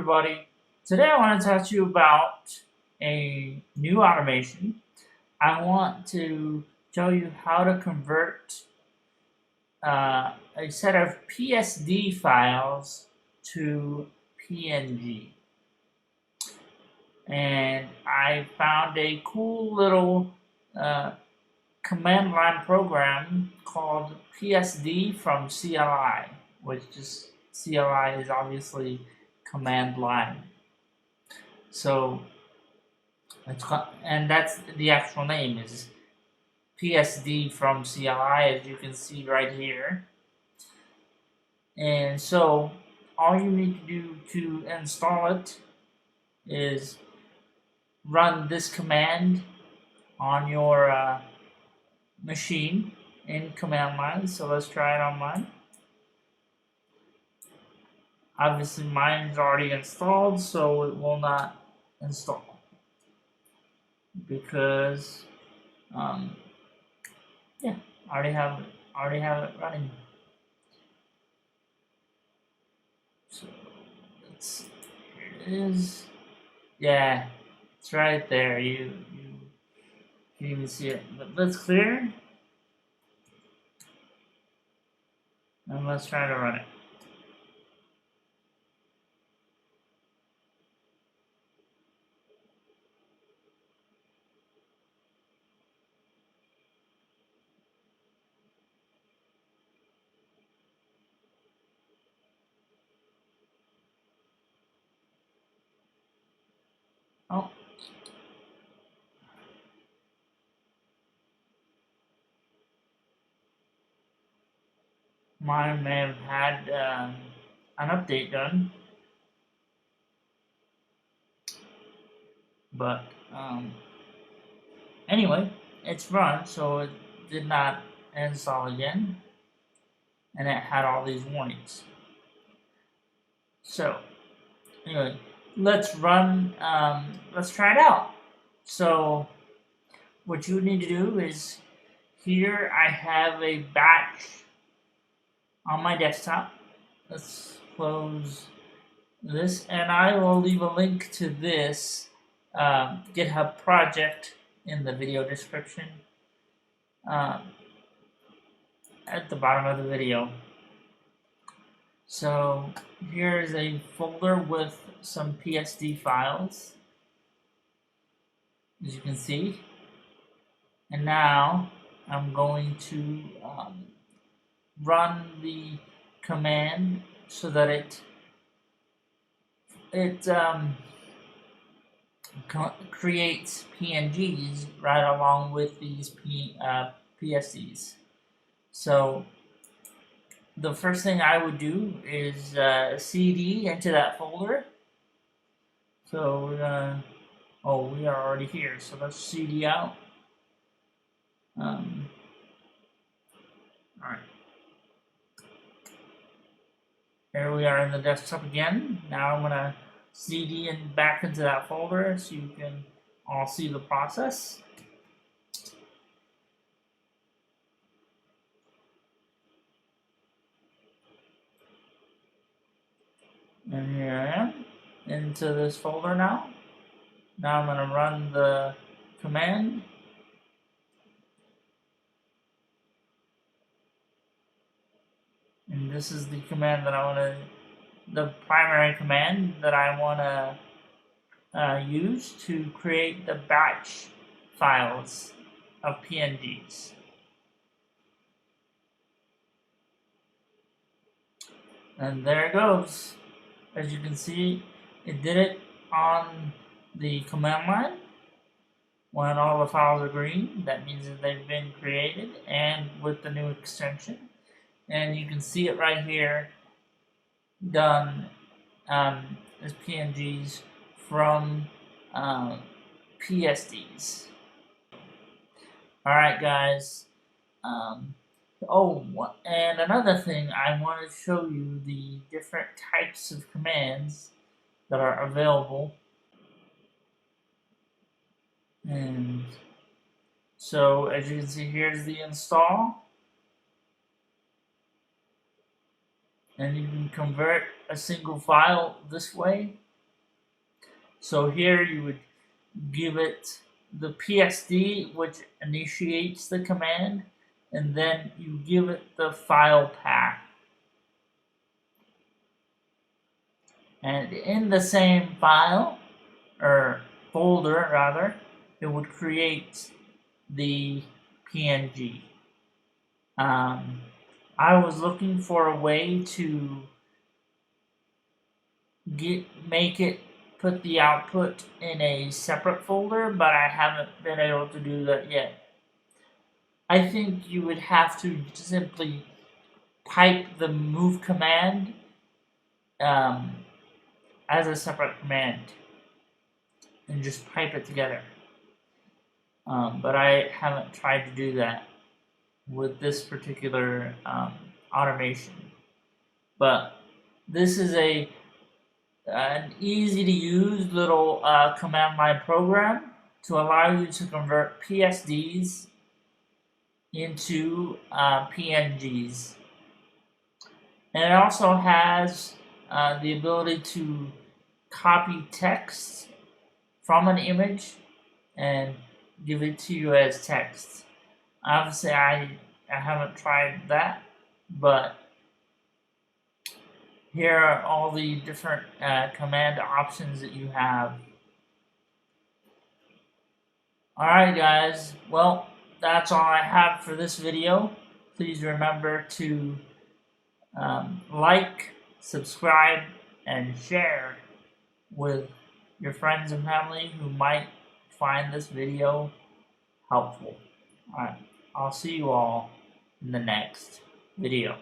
everybody. Today I want to talk to you about a new automation. I want to show you how to convert a set of PSD files to PNG. And I found a cool little command line program called PSD from CLI, which is CLI is obviously command line. So and that's the actual name is PSD from CLI, as you can see right here. And so all you need to do to install it is run this command on your machine in command line. So let's try it on mine. Obviously mine's already installed, so it will not install because yeah, I already have it running. So let's see, here it is. Yeah, it's right there. You can even see it. But let's clear and let's try to run it. Oh. Mine may have had an update done, but anyway, it's run, so it did not install again, and it had all these warnings. So anyway, let's try it out. So what you need to do is, here I have a batch on my desktop. Let's close this, and I will leave a link to this GitHub project in the video description at the bottom of the video. So here's a folder with some PSD files, as you can see, and now I'm going to run the command so that it creates PNGs right along with these PSDs. So the first thing I would do is CD into that folder. So we're gonna, we are already here, so let's CD out. Alright. Here we are in the desktop again. Now I'm gonna CD and back into that folder so you can all see the process. And here I am into this folder now. Now I'm going to run the command. And this is the command that I want to, the primary command that I want to use to create the batch files of PNGs. And there it goes. As you can see, it did it on the command line. When all the files are green, that means that they've been created, and with the new extension. And you can see it right here, done as PNGs from PSDs. Alright guys, and another thing, I want to show you the different types of commands that are available. And so as you can see, here's the install. And you can convert a single file this way So here you would give it the PSD, which initiates the command, and then you give it the file path. And in the same file, or folder rather, it would create the PNG. I was looking for a way to put the output in a separate folder, but I haven't been able to do that yet. I think you would have to simply pipe the move command as a separate command and just pipe it together. But I haven't tried to do that with this particular automation. But this is an easy to use little command line program to allow you to convert PSDs into PNGs. And it also has the ability to copy text from an image and give it to you as text. Obviously, I haven't tried that, but here are all the different command options that you have. Alright guys, well, that's all I have for this video. Please remember to like, subscribe, and share with your friends and family who might find this video helpful. Alright, I'll see you all in the next video.